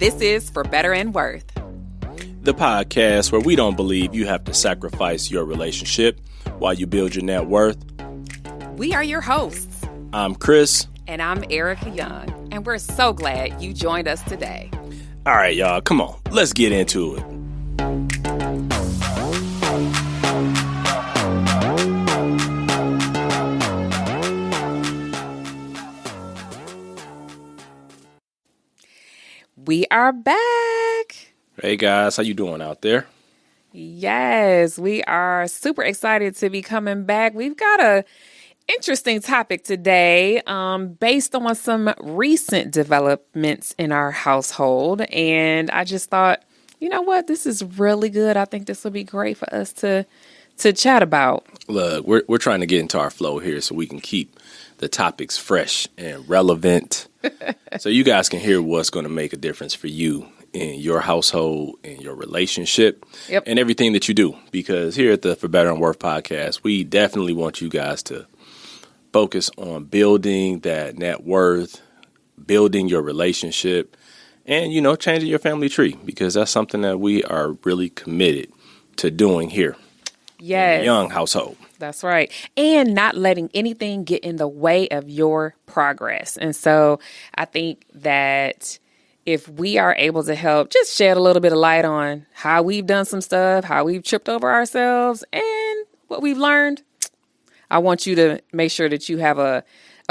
This is For Better and Worth, the podcast where we don't believe you have to sacrifice your relationship while you build your net worth. We are your hosts. I'm Chris. And I'm Ericka Young. And we're so glad you joined us today. All right, y'all, come on. Let's get into it. We are back. Hey, guys. How you doing out there? Yes, we are super excited to be coming back. We've got a interesting topic today based on some recent developments in our household. And I just thought, you know what? This is really good. I think this will be great for us to chat about. Look, we're trying to get into our flow here so we can keep the topics fresh and relevant so you guys can hear what's going to make a difference for you in your household, in your relationship, and everything that you do. Because here at the For Better and Worth podcast, we definitely want you guys to focus on building that net worth, building your relationship, and, you know, changing your family tree, because that's something that we are really committed to doing here. Yes. In the Young household. That's right. And not letting anything get in the way of your progress. And so I think that if we are able to help just shed a little bit of light on how we've done some stuff, how we've tripped over ourselves, and what we've learned, I want you to make sure that you have a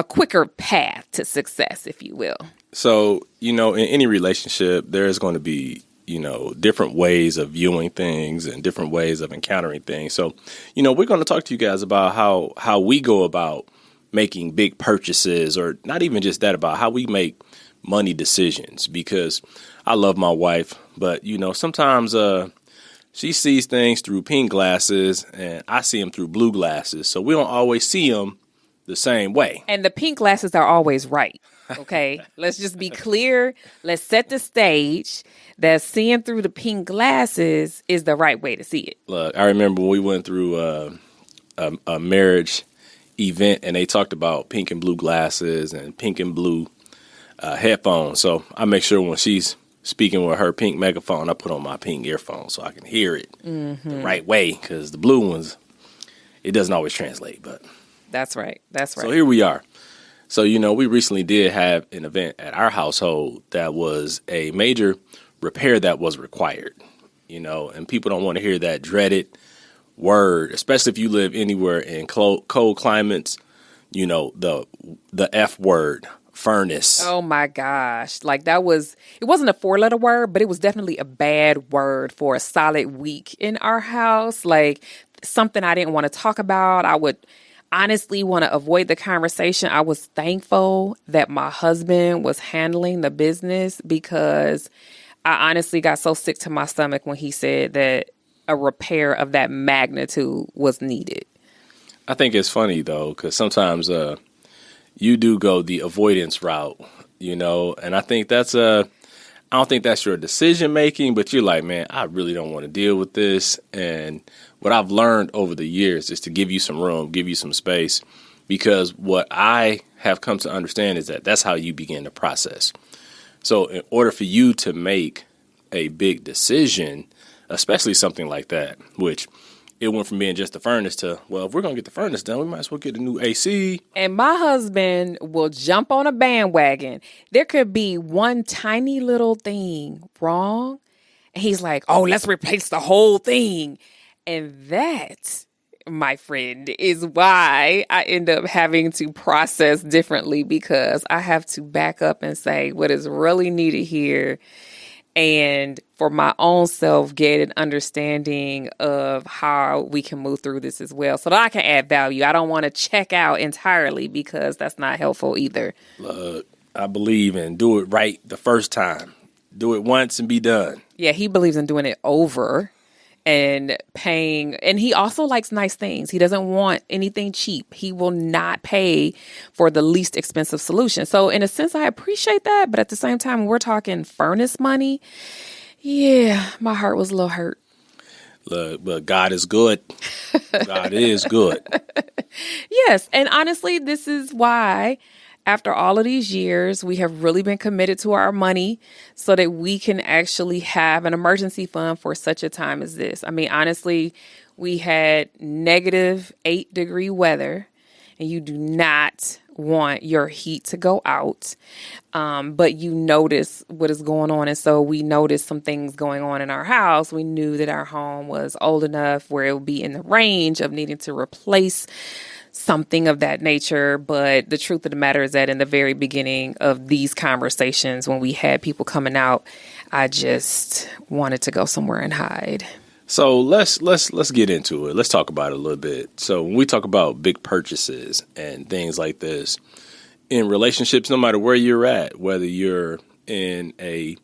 quicker path to success, if you will. So, you know, in any relationship, there's going to be, you know, different ways of viewing things and different ways of encountering things. So, you know, we're going to talk to you guys about how we go about making big purchases, or not even just that, about how we make money decisions. Because I love my wife, but, you know, sometimes she sees things through pink glasses and I see them through blue glasses. So we don't always see them the same way. And the pink glasses are always right. Okay, let's just be clear. Let's set the stage that seeing through the pink glasses is the right way to see it. Look, I remember when we went through a marriage event and they talked about pink and blue glasses and pink and blue headphones. So I make sure when she's speaking with her pink megaphone, I put on my pink earphones so I can hear it the right way, because the blue ones, it doesn't always translate. But that's right. That's right. So here we are. So, you know, we recently did have an event at our household that was a major repair that was required, you know, and people don't want to hear that dreaded word, especially if you live anywhere in cold climates, you know, the F word, furnace. Oh, my gosh. Like it wasn't a 4-letter word, but it was definitely a bad word for a solid week in our house. Like something I didn't want to talk about. I would honestly want to avoid the conversation. I was thankful that my husband was handling the business, because I honestly got so sick to my stomach when he said that a repair of that magnitude was needed. I think it's funny, though, because sometimes you do go the avoidance route, you know, and I think I don't think that's your decision making, but you're like, man, I really don't want to deal with this. And what I've learned over the years is to give you some room, give you some space, because what I have come to understand is that that's how you begin the process. So in order for you to make a big decision, especially something like that, which it went from being just the furnace to, well, if we're going to get the furnace done, we might as well get a new AC. And my husband will jump on a bandwagon. There could be one tiny little thing wrong, and he's like, oh, let's replace the whole thing. And that, my friend, is why I end up having to process differently, because I have to back up and say what is really needed here, and for my own self get an understanding of how we can move through this as well, so that I can add value. I don't want to check out entirely, because that's not helpful either. Look, I believe in do it right the first time. Do it once and be done. Yeah, he believes in doing it over and paying. And he also likes nice things. He doesn't want anything cheap. He will not pay for the least expensive solution. So in a sense, I appreciate that. But at the same time, we're talking furnace money. Yeah, my heart was a little hurt. Look, but God is good. God is good. Yes. And honestly, this is why after all of these years, we have really been committed to our money so that we can actually have an emergency fund for such a time as this. I mean, honestly, we had -8-degree weather, and you do not want your heat to go out, but you notice what is going on. And so we noticed some things going on in our house. We knew that our home was old enough where it would be in the range of needing to replace something of that nature. But the truth of the matter is that in the very beginning of these conversations, when we had people coming out, I just wanted to go somewhere and hide. So let's get into it. Let's talk about it a little bit. So when we talk about big purchases and things like this in relationships, no matter where you're at, whether you're in a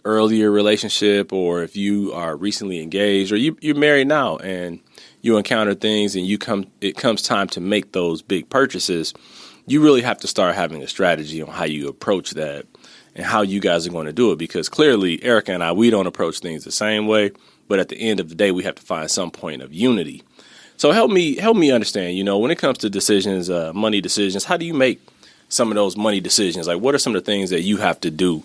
earlier relationship or if you are recently engaged or you're married now and you encounter things and it comes time to make those big purchases, you really have to start having a strategy on how you approach that and how you guys are going to do it. Because clearly, Ericka and I, we don't approach things the same way. But at the end of the day, we have to find some point of unity. So help me understand, when it comes to decisions, money decisions, how do you make some of those money decisions? Like, what are some of the things that you have to do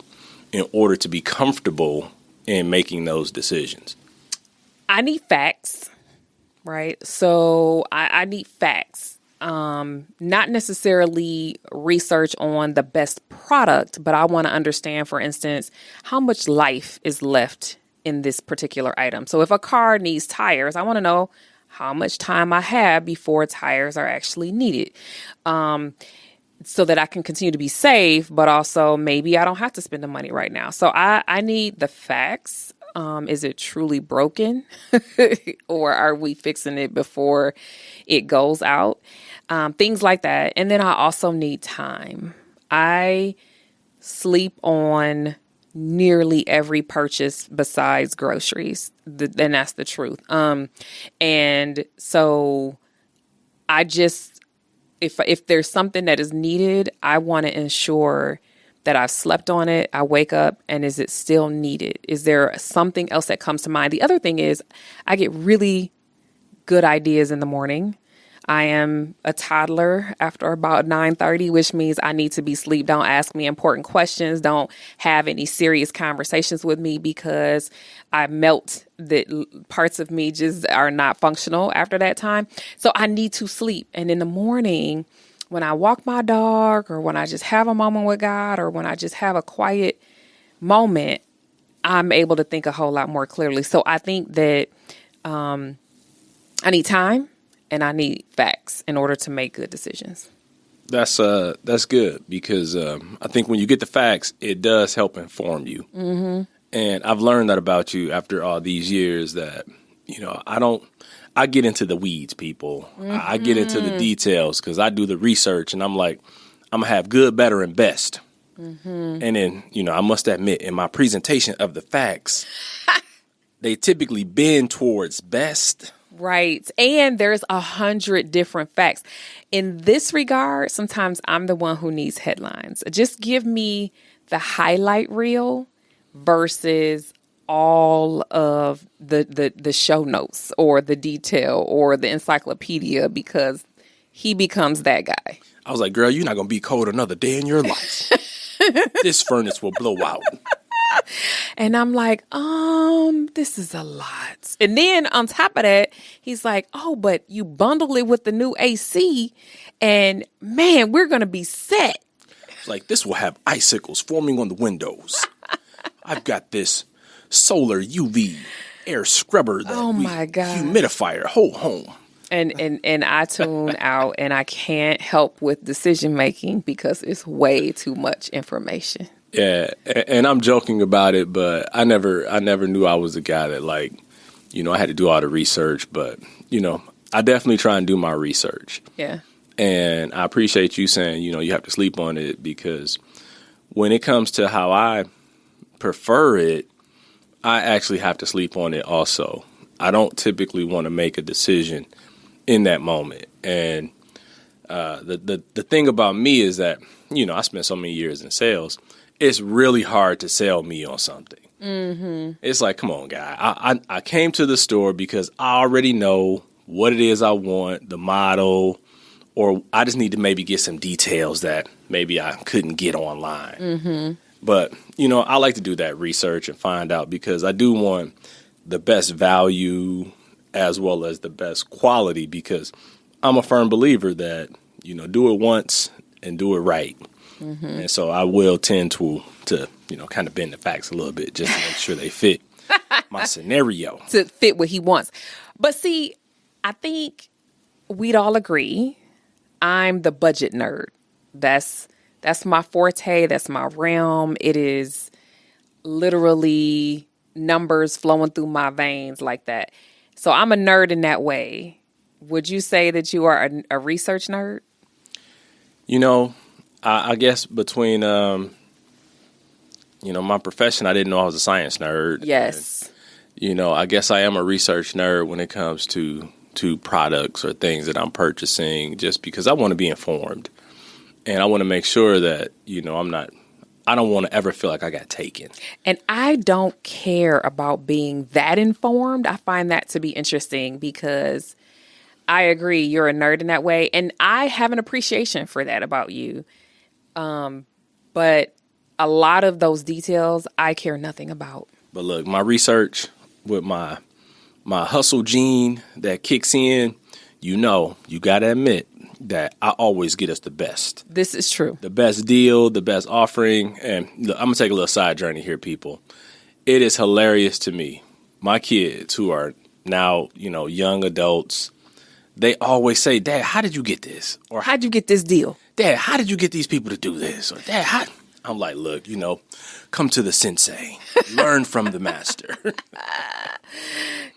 in order to be comfortable in making those decisions? I need facts, right? So I need facts, not necessarily research on the best product, but I want to understand, for instance, how much life is left in this particular item. So if a car needs tires, I want to know how much time I have before tires are actually needed, so that I can continue to be safe, but also maybe I don't have to spend the money right now. So I need the facts. Is it truly broken or are we fixing it before it goes out? Things like that. And then I also need time. I sleep on nearly every purchase besides groceries. And that's the truth. And so I just, if there's something that is needed, I want to ensure that I've slept on it. I wake up and is it still needed? Is there something else that comes to mind? The other thing is I get really good ideas in the morning. I am a toddler after about 9:30, which means I need to be asleep. Don't ask me important questions. Don't have any serious conversations with me because I melt. That parts of me just are not functional after that time. So I need to sleep. And in the morning, when I walk my dog or when I just have a moment with God or when I just have a quiet moment, I'm able to think a whole lot more clearly. So I think that I need time. And I need facts in order to make good decisions. That's good because I think when you get the facts, it does help inform you. Mm-hmm. And I've learned that about you after all these years that, I get into the weeds, people. Mm-hmm. I get into the details because I do the research and I'm like, I'm going to have good, better, and best. Mm-hmm. And then, I must admit in my presentation of the facts, they typically bend towards best. Right. And there's 100 different facts. In this regard, sometimes I'm the one who needs headlines. Just give me the highlight reel versus all of the show notes or the detail or the encyclopedia because he becomes that guy. I was like, girl, you're not going to be cold another day in your life. This furnace will blow out. And I'm like, this is a lot. And then on top of that, he's like, oh, but you bundle it with the new AC and man, we're going to be set. It's like, this will have icicles forming on the windows. I've got this solar UV air scrubber that humidifier, whole home. And I tune out and I can't help with decision making because it's way too much information. Yeah, and I'm joking about it, but I never knew I was a guy that I had to do all the research, but I definitely try and do my research. Yeah. And I appreciate you saying, you have to sleep on it because when it comes to how I prefer it, I actually have to sleep on it also. I don't typically want to make a decision in that moment. And the thing about me is that, I spent so many years in sales. It's really hard to sell me on something. Mm-hmm. It's like, come on, guy. I came to the store because I already know what it is I want, the model, or I just need to maybe get some details that maybe I couldn't get online. Mm-hmm. But, I like to do that research and find out, because I do want the best value as well as the best quality, because I'm a firm believer that, do it once and do it right. Mm-hmm. And so I will tend to kind of bend the facts a little bit just to make sure they fit my scenario. To fit what he wants. But see, I think we'd all agree I'm the budget nerd. That's my forte. That's my realm. It is literally numbers flowing through my veins like that. So I'm a nerd in that way. Would you say that you are a research nerd? I guess between, my profession, I didn't know I was a science nerd. Yes. And, I guess I am a research nerd when it comes to products or things that I'm purchasing, just because I want to be informed. And I want to make sure that, I don't want to ever feel like I got taken. And I don't care about being that informed. I find that to be interesting, because I agree, you're a nerd in that way. And I have an appreciation for that about you. But a lot of those details I care nothing about. But look, my research with my hustle gene that kicks in, you got to admit that I always get us the best. This is true. The best deal, the best offering. And look, I'm going to take a little side journey here, people. It is hilarious to me. My kids, who are now, young adults, they always say, Dad, how did you get this? Or how'd you get this deal? Dad, how did you get these people to do this? Or Dad, how? I'm like, look, come to the sensei. Learn from the master.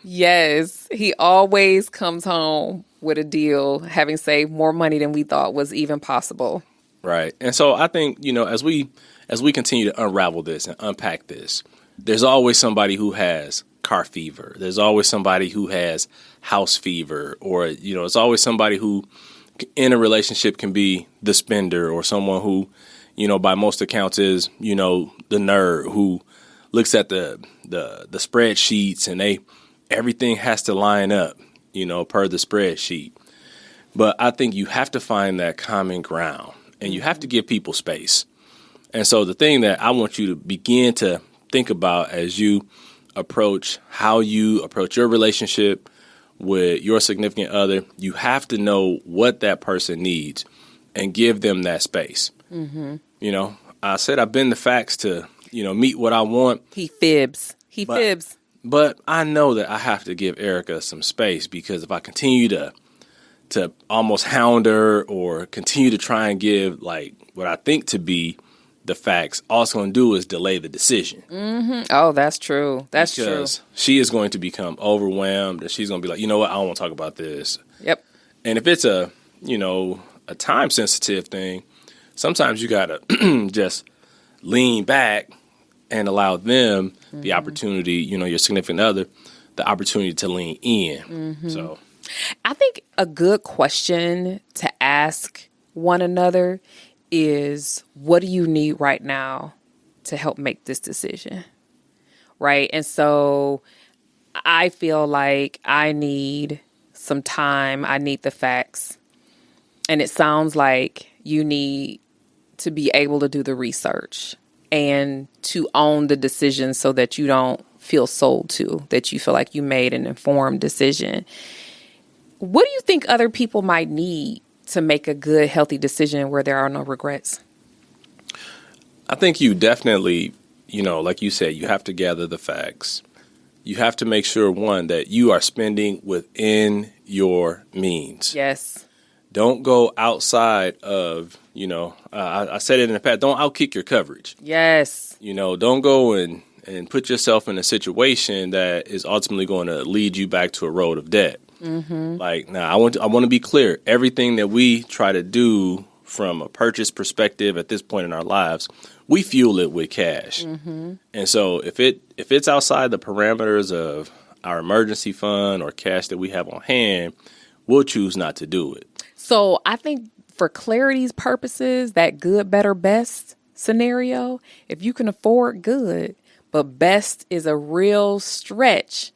Yes. He always comes home with a deal, having saved more money than we thought was even possible. Right. And so I think, as we continue to unravel this and unpack this, there's always somebody who has car fever. There's always somebody who has house fever, or, it's always somebody who in a relationship can be the spender, or someone who, by most accounts is, the nerd who looks at the spreadsheets, and everything has to line up, per the spreadsheet. But I think you have to find that common ground, and you have to give people space. And so the thing that I want you to begin to think about as you approach how you approach your relationship with your significant other, you have to know what that person needs and give them that space. Mm-hmm. I said I bend the facts to, meet what I want. He fibs. But I know that I have to give Ericka some space, because if I continue to almost hound her or continue to try and give like what I think to be the facts, all it's going to do is delay the decision. Mm-hmm. Oh, that's true. That's true. Because she is going to become overwhelmed, and she's going to be like, you know what, I don't want to talk about this. Yep. And if it's a time sensitive thing, sometimes you got to just lean back and allow them the opportunity, your significant other, the opportunity to lean in. Mm-hmm. So I think a good question to ask one another is, what do you need right now to help make this decision? Right. And so I feel like I need some time. I need the facts. And it sounds like you need to be able to do the research and to own the decision, so that you don't feel sold to, that you feel like you made an informed decision. What do you think other people might need to make a good, healthy decision where there are no regrets? I think you definitely, like you said, you have to gather the facts. You have to make sure, one, that you are spending within your means. Yes. Don't go outside of, I said it in the past, don't outkick your coverage. Yes. Don't go and put yourself in a situation that is ultimately going to lead you back to a road of debt. Mm-hmm. Like, now, I want to be clear. Everything that we try to do from a purchase perspective at this point in our lives, we fuel it with cash. Mm-hmm. And so if it's outside the parameters of our emergency fund or cash that we have on hand, we'll choose not to do it. So I think for clarity's purposes, that good, better, best scenario, if you can afford good, but best is a real stretch,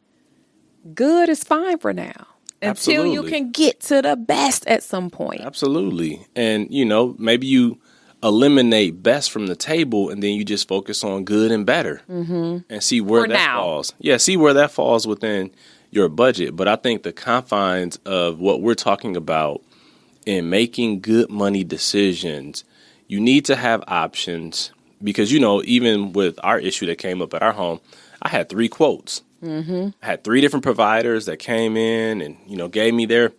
good is fine for now. until you can get to the best at some point. Absolutely. And, maybe you eliminate best from the table and then you just focus on good and better and see where falls. Yeah, see where that falls within your budget. But I think the confines of what we're talking about in making good money decisions, you need to have options because, even with our issue that came up at our home, I had 3 quotes. I had 3 different providers that came in and, gave me their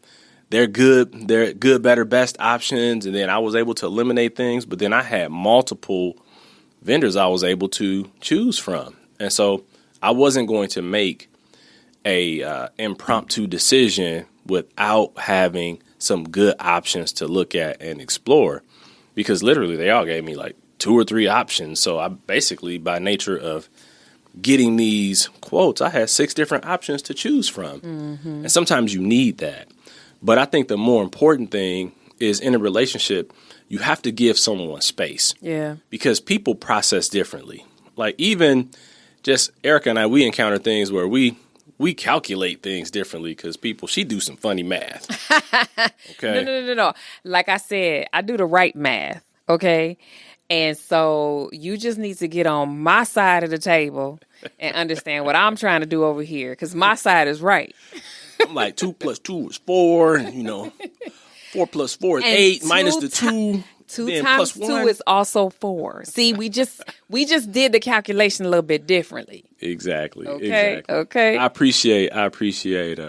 good, better, best options. And then I was able to eliminate things. But then I had multiple vendors I was able to choose from. And so I wasn't going to make a impromptu decision without having some good options to look at and explore, because literally they all gave me like 2 or 3 options. So I basically, by nature of getting these quotes, I had 6 different options to choose from. And sometimes you need that. But I think the more important thing is in a relationship, you have to give someone space. Yeah. Because people process differently. Like even just Ericka and I, we encounter things where we calculate things differently because she do some funny math. Okay. No. Like I said, I do the right math. Okay. And so you just need to get on my side of the table and understand what I'm trying to do over here because my side is right. I'm like 2 plus 2 is 4. 4 plus 4 is 8 minus the 2. 2 times 2 is also 4. See, we just did the calculation a little bit differently. Exactly. Okay. Exactly. Okay. I appreciate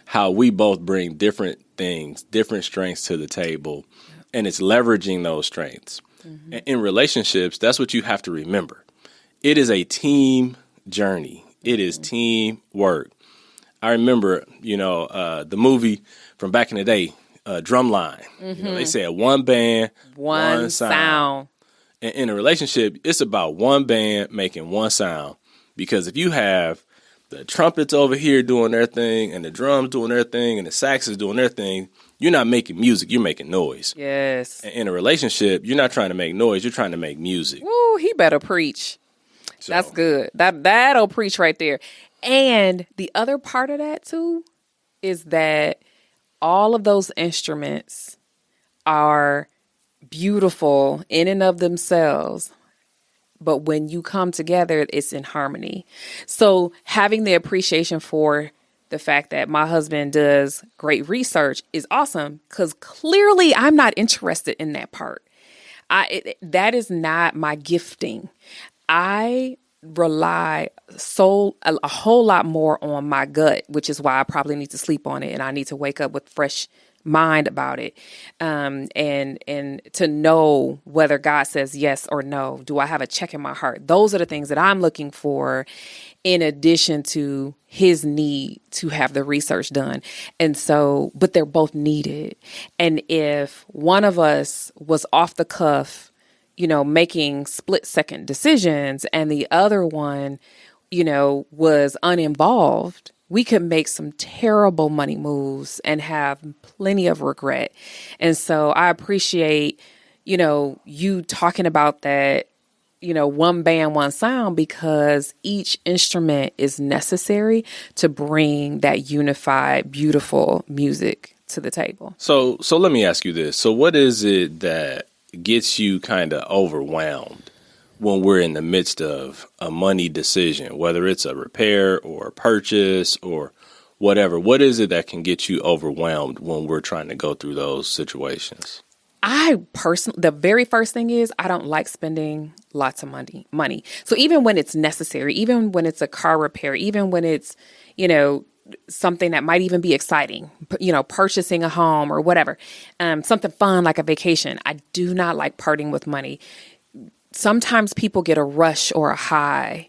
how we both bring different things, different strengths to the table, and it's leveraging those strengths. And in relationships, that's what you have to remember. It is a team journey. It is teamwork. I remember, the movie from back in the day, Drumline. They said one band, one sound. And in a relationship, it's about one band making one sound. Because if you have the trumpets over here doing their thing and the drums doing their thing and the saxes doing their thing, you're not making music, you're making noise. Yes. And in a relationship, you're not trying to make noise, you're trying to make music. Woo, he better preach. So. That's good. That'll preach right there. And the other part of that, too, is that all of those instruments are beautiful in and of themselves. But when you come together, it's in harmony. So having the appreciation for the fact that my husband does great research is awesome because clearly I'm not interested in that part. That is not my gifting. I rely a whole lot more on my gut, which is why I probably need to sleep on it and I need to wake up with fresh mind about it, and to know whether God says yes or no. Do I have a check in my heart? Those are the things that I'm looking for, in addition to his need to have the research done. And so, but they're both needed. And if one of us was off the cuff, making split-second decisions, and the other one, was uninvolved, we could make some terrible money moves and have plenty of regret. And so I appreciate, you talking about that, one band, one sound, because each instrument is necessary to bring that unified, beautiful music to the table. So let me ask you this. So what is it that gets you kind of overwhelmed when we're in the midst of a money decision, whether it's a repair or a purchase or whatever? What is it that can get you overwhelmed when we're trying to go through those situations? The very first thing is I don't like spending lots of money. So even when it's necessary, even when it's a car repair, even when it's, something that might even be exciting, purchasing a home or whatever, something fun like a vacation, I do not like parting with money. Sometimes people get a rush or a high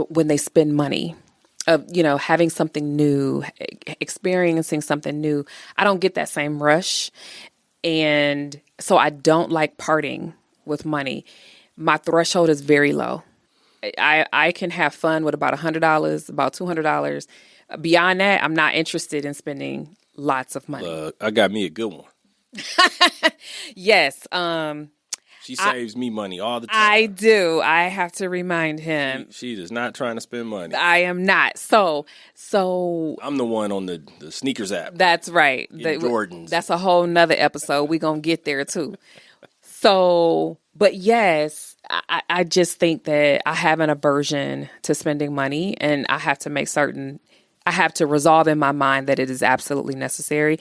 when they spend money of, having something new, experiencing something new. I don't get that same rush. And so I don't like parting with money. My threshold is very low. I can have fun with about $100, about $200. Beyond that, I'm not interested in spending lots of money. I got me a good one. Yes. She saves me money all the time. I do. I have to remind him. She is not trying to spend money. I am not. So I'm the one on the sneakers app. that's right. Jordans. That's a whole nother episode. We're going to get there too. So, but yes, I just think that I have an aversion to spending money, and I have to make certain, I have to resolve in my mind that it is absolutely necessary.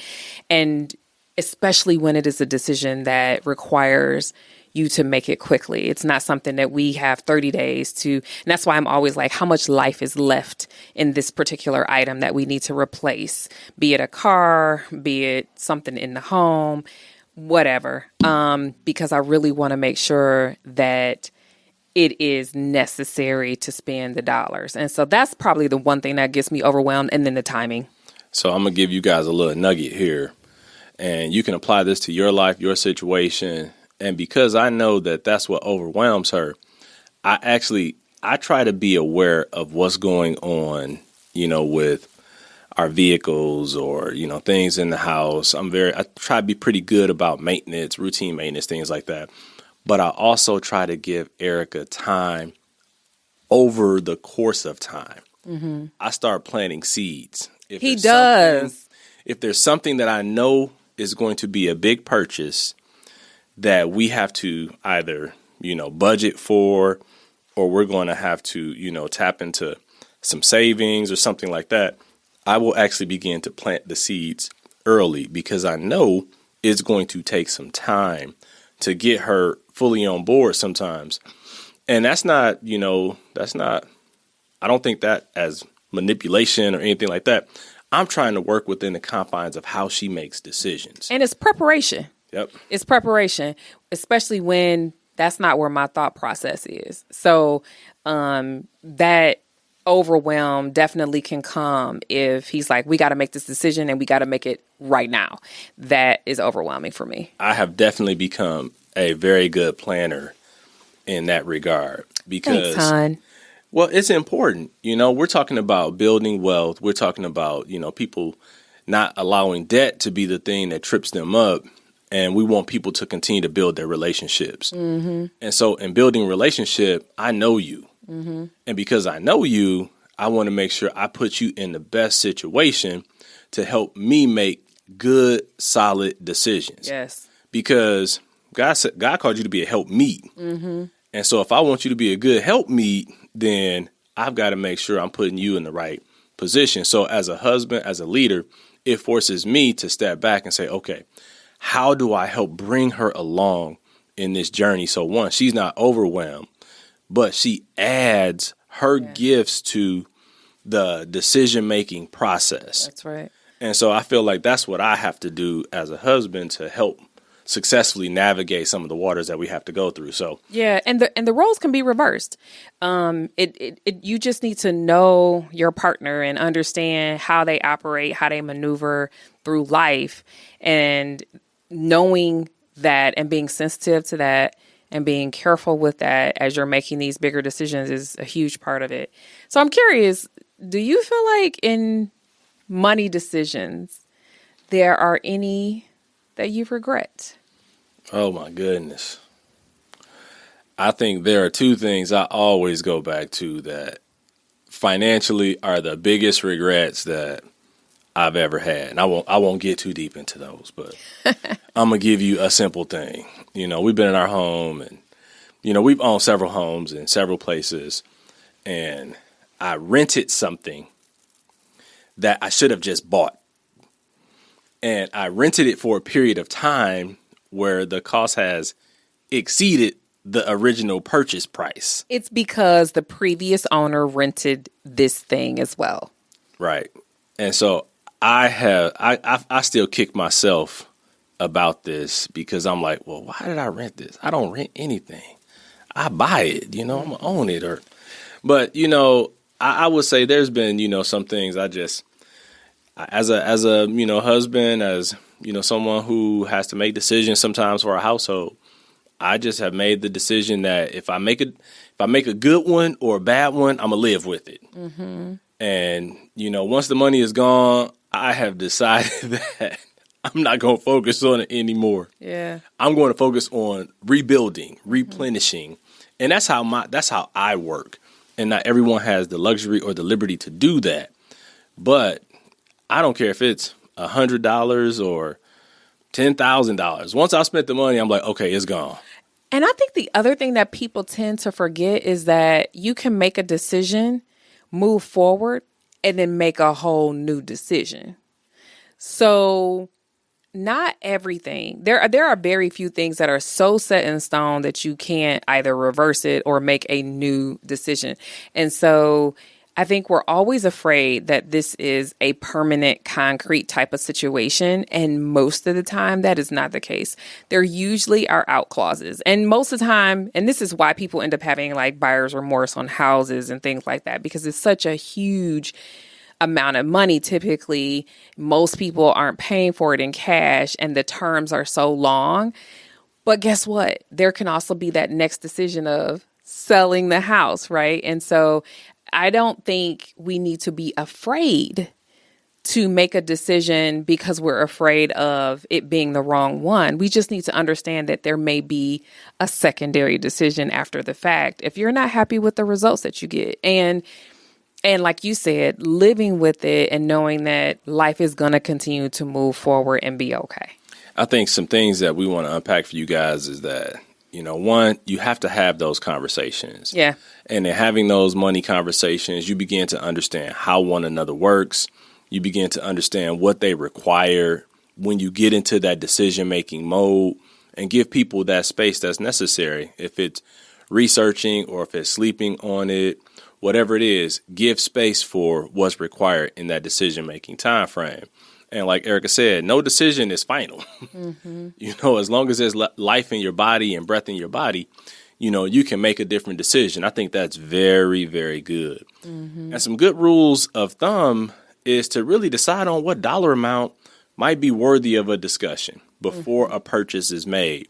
And especially when it is a decision that requires you to make it quickly. It's not something that we have 30 days to, and that's why I'm always like, how much life is left in this particular item that we need to replace, be it a car, be it something in the home, whatever. Because I really want to make sure that it is necessary to spend the dollars. And so that's probably the one thing that gets me overwhelmed, and then the timing. So I'm going to give you guys a little nugget here, and you can apply this to your life, your situation. And because I know that that's what overwhelms her, I try to be aware of what's going on, with our vehicles or, things in the house. I try to be pretty good about maintenance, routine maintenance, things like that. But I also try to give Ericka time over the course of time. Mm-hmm. I start planting seeds. He does. If there's something that I know is going to be a big purchase that we have to either, budget for, or we're going to have to, tap into some savings or something like that, I will actually begin to plant the seeds early because I know it's going to take some time to get her fully on board sometimes. And I don't think that as manipulation or anything like that. I'm trying to work within the confines of how she makes decisions. And it's preparation. Yep. It's preparation, especially when that's not where my thought process is. So that overwhelm definitely can come if he's like, we got to make this decision and we got to make it right now. That is overwhelming for me. I have definitely become a very good planner in that regard because, thanks, hon. Well, it's important. We're talking about building wealth. We're talking about, people not allowing debt to be the thing that trips them up. And we want people to continue to build their relationships. Mm-hmm. And so in building a relationship, I know you. Mm-hmm. And because I know you, I want to make sure I put you in the best situation to help me make good, solid decisions. Yes. Because God called you to be a helpmeet. Mm-hmm. And so if I want you to be a good helpmeet, then I've got to make sure I'm putting you in the right position. So as a husband, as a leader, it forces me to step back and say, okay, how do I help bring her along in this journey? So one, she's not overwhelmed, but she adds her gifts to the decision-making process. That's right. And so I feel like that's what I have to do as a husband to help successfully navigate some of the waters that we have to go through. So yeah, and the roles can be reversed. You just need to know your partner and understand how they operate, how they maneuver through life, and knowing that and being sensitive to that and being careful with that as you're making these bigger decisions is a huge part of it. So I'm curious, do you feel like in money decisions, there are any that you regret? Oh my goodness. I think there are two things I always go back to that financially are the biggest regrets that I've ever had. And I won't get too deep into those, but I'm going to give you a simple thing. We've been in our home and, we've owned several homes in several places, and I rented something that I should have just bought. And I rented it for a period of time where the cost has exceeded the original purchase price. It's because the previous owner rented this thing as well. Right. And so I still kick myself about this because I'm like, well, why did I rent this? I don't rent anything. I buy it, I'm gonna own it. But I would say there's been, some things I just, as a husband, as someone who has to make decisions sometimes for our household, I just have made the decision that if I make a good one or a bad one, I'm gonna live with it. Mm-hmm. And once the money is gone, I have decided that I'm not going to focus on it anymore. Yeah. I'm going to focus on rebuilding, replenishing. And that's how I work. And not everyone has the luxury or the liberty to do that. But I don't care if it's $100 or $10,000. Once I spent the money, I'm like, okay, it's gone. And I think the other thing that people tend to forget is that you can make a decision, move forward, and then make a whole new decision. So not everything. There are very few things that are so set in stone that you can't either reverse it or make a new decision. And so I think we're always afraid that this is a permanent, concrete type of situation. And most of the time, that is not the case. There usually are out clauses. And most of the time, and this is why people end up having like buyer's remorse on houses and things like that, because it's such a huge amount of money. Typically, most people aren't paying for it in cash and the terms are so long. But guess what? There can also be that next decision of selling the house, right? And so I don't think we need to be afraid to make a decision because we're afraid of it being the wrong one. We just need to understand that there may be a secondary decision after the fact if you're not happy with the results that you get. And like you said, living with it and knowing that life is going to continue to move forward and be okay. I think some things that we want to unpack for you guys is that, one, you have to have those conversations. Yeah. And in having those money conversations, you begin to understand how one another works. You begin to understand what they require when you get into that decision-making mode, and give people that space that's necessary. If it's researching or if it's sleeping on it, whatever it is, give space for what's required in that decision-making time frame. And like Ericka said, no decision is final. Mm-hmm. As long as there's life in your body and breath in your body, you can make a different decision. I think that's very, very good. Mm-hmm. And some good rules of thumb is to really decide on what dollar amount might be worthy of a discussion before a purchase is made.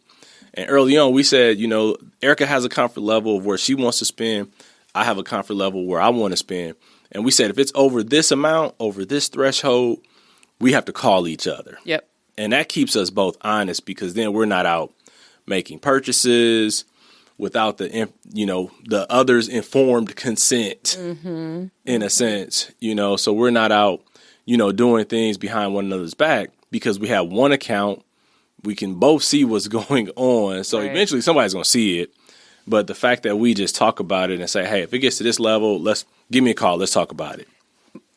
And early on, we said, Ericka has a comfort level of where she wants to spend. I have a comfort level where I want to spend. And we said, if it's over this amount, over this threshold, we have to call each other. Yep. And that keeps us both honest, because then we're not out making purchases without the other's informed consent, in a sense, so we're not out, doing things behind one another's back, because we have one account. We can both see what's going on. So eventually somebody's going to see it. But the fact that we just talk about it and say, hey, if it gets to this level, give me a call. Let's talk about it.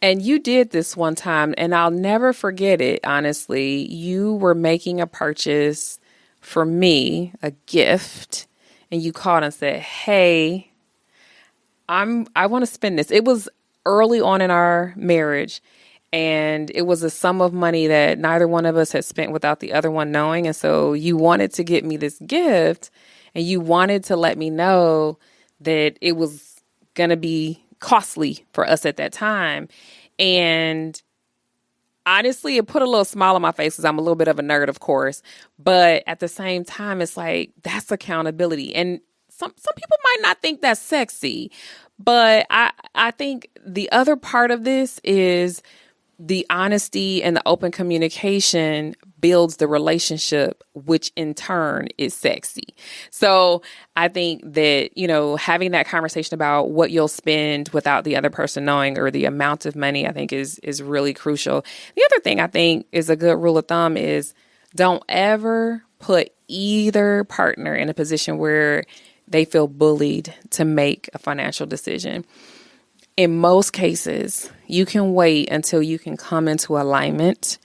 And you did this one time, and I'll never forget it, honestly. You were making a purchase for me, a gift, and you called and said, hey, I want to spend this. It was early on in our marriage, and it was a sum of money that neither one of us had spent without the other one knowing. And so you wanted to get me this gift, and you wanted to let me know that it was going to be costly for us at that time. And honestly, it put a little smile on my face because I'm a little bit of a nerd, of course. But at the same time, it's like, that's accountability. And some people might not think that's sexy. But I think the other part of this is the honesty and the open communication builds the relationship, which in turn is sexy. So I think that, having that conversation about what you'll spend without the other person knowing, or the amount of money, I think is really crucial. The other thing I think is a good rule of thumb is don't ever put either partner in a position where they feel bullied to make a financial decision. In most cases, you can wait until you can come into alignment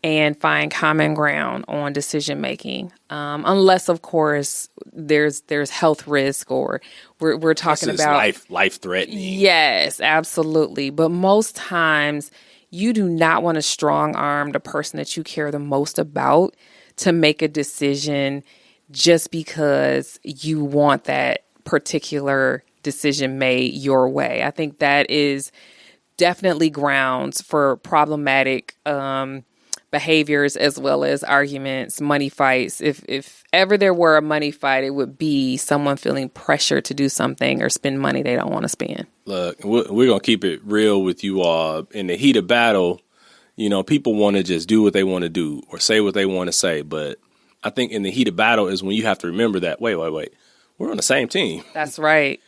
and find common ground on decision making, unless, of course, there's health risk, or we're talking about life threatening. Yes, absolutely. But most times, you do not want to strong arm the person that you care the most about to make a decision just because you want that particular decision made your way. I think that is definitely grounds for problematic behaviors, as well as arguments, money fights. If ever there were a money fight, it would be someone feeling pressure to do something or spend money they don't want to spend. Look, we're going to keep it real with you all. In the heat of battle, People want to just do what they want to do or say what they want to say. But I think in the heat of battle is when you have to remember that, wait, we're on the same team. That's right.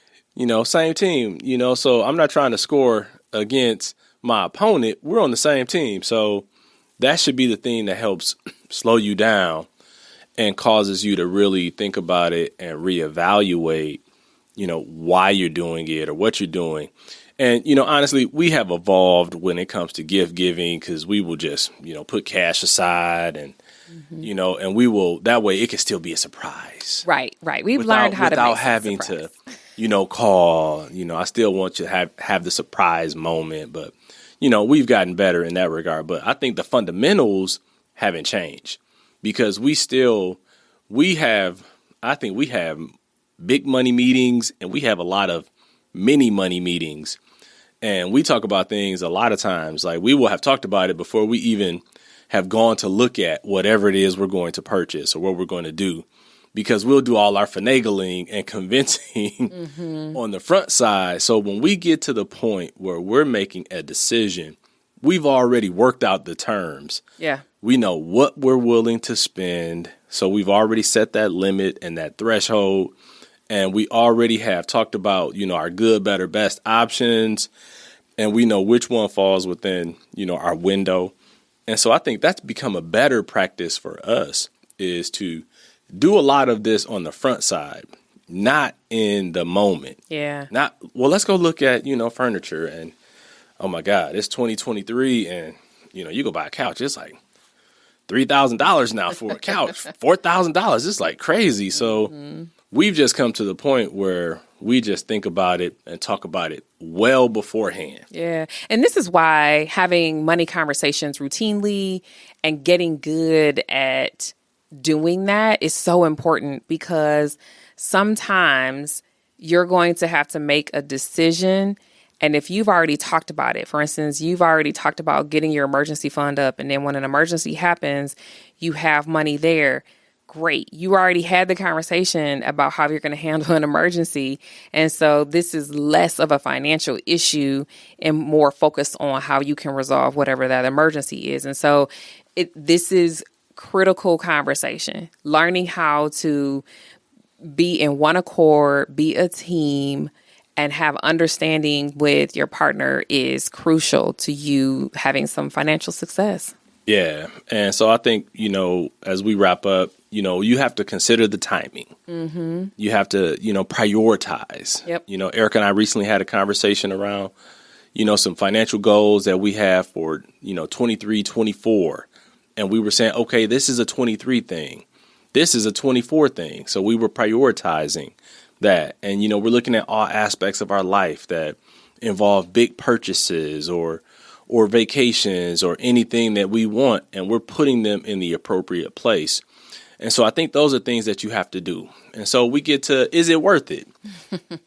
Same team, so I'm not trying to score against my opponent. We're on the same team. So that should be the thing that helps slow you down and causes you to really think about it and reevaluate, why you're doing it or what you're doing. And, honestly, we have evolved when it comes to gift giving because we will just, put cash aside and, and we will, that way it can still be a surprise. Right. We've learned how to make without having to, call, I still want you to have the surprise moment. But, we've gotten better in that regard. But I think the fundamentals haven't changed because we have big money meetings and we have a lot of mini money meetings. And we talk about things a lot of times, like we will have talked about it before we even have gone to look at whatever it is we're going to purchase or what we're going to do, because we'll do all our finagling and convincing on the front side. So when we get to the point where we're making a decision, we've already worked out the terms. Yeah. We know what we're willing to spend. So we've already set that limit and that threshold. And we already have talked about, our good, better, best options. And we know which one falls within, our window. And so I think that's become a better practice for us, is to do a lot of this on the front side, not in the moment. Yeah. Let's go look at, furniture and, oh my God, it's 2023 and, you go buy a couch. It's like $3,000 now for a couch, $4,000. It's like crazy. So we've just come to the point where we just think about it and talk about it well beforehand. Yeah. And this is why having money conversations routinely and getting good at doing that is so important, because sometimes you're going to have to make a decision. And if you've already talked about it, for instance, you've already talked about getting your emergency fund up, and then when an emergency happens, you have money there. Great. You already had the conversation about how you're going to handle an emergency. And so this is less of a financial issue and more focused on how you can resolve whatever that emergency is. And so this is critical conversation, learning how to be in one accord, be a team, and have understanding with your partner is crucial to you having some financial success. Yeah. And so I think, as we wrap up, you have to consider the timing. Mm-hmm. You have to, prioritize. Yep. Ericka and I recently had a conversation around, some financial goals that we have for, 23, 24. And we were saying, okay, this is a 23 thing. This is a 24 thing. So we were prioritizing that. And, we're looking at all aspects of our life that involve big purchases or vacations or anything that we want, and we're putting them in the appropriate place. And so I think those are things that you have to do. And so we get to, is it worth it?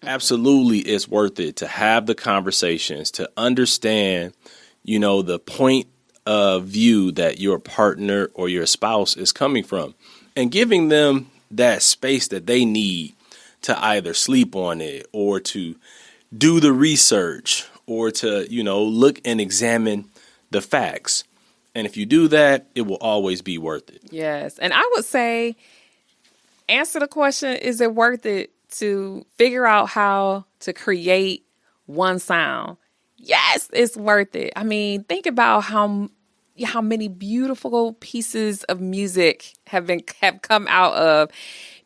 Absolutely, it's worth it to have the conversations, to understand, the point of view that your partner or your spouse is coming from, and giving them that space that they need to either sleep on it or to do the research or to, look and examine the facts. And if you do that, it will always be worth it. Yes. And I would say, answer the question, is it worth it to figure out how to create one sound? Yes, it's worth it. I mean, think about how many beautiful pieces of music have come out of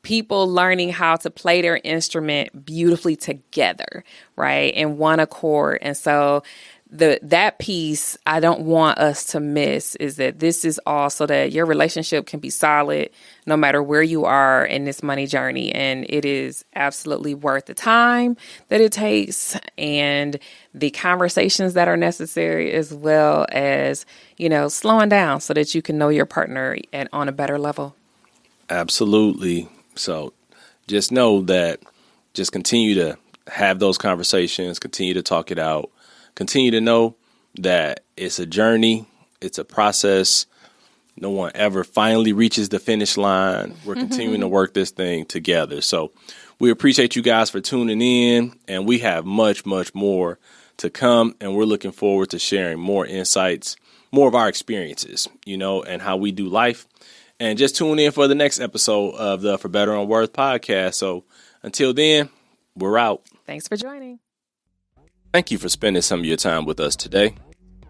people learning how to play their instrument beautifully together, right? In one accord. And so that piece I don't want us to miss is that this is all so that your relationship can be solid no matter where you are in this money journey. And it is absolutely worth the time that it takes and the conversations that are necessary, as well as, slowing down so that you can know your partner on a better level. Absolutely. So just know that, just continue to have those conversations, continue to talk it out. Continue to know that it's a journey. It's a process. No one ever finally reaches the finish line. We're continuing to work this thing together. So we appreciate you guys for tuning in, and we have much, much more to come. And we're looking forward to sharing more insights, more of our experiences, and how we do life. And just tune in for the next episode of the For Better and Worth podcast. So until then, we're out. Thanks for joining. Thank you for spending some of your time with us today.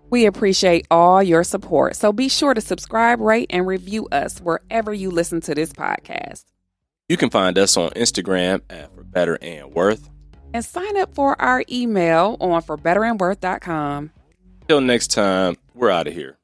We appreciate all your support. So be sure to subscribe, rate, and review us wherever you listen to this podcast. You can find us on Instagram at For Better and Worth. And sign up for our email on forbetterandworth.com. Till next time, we're out of here.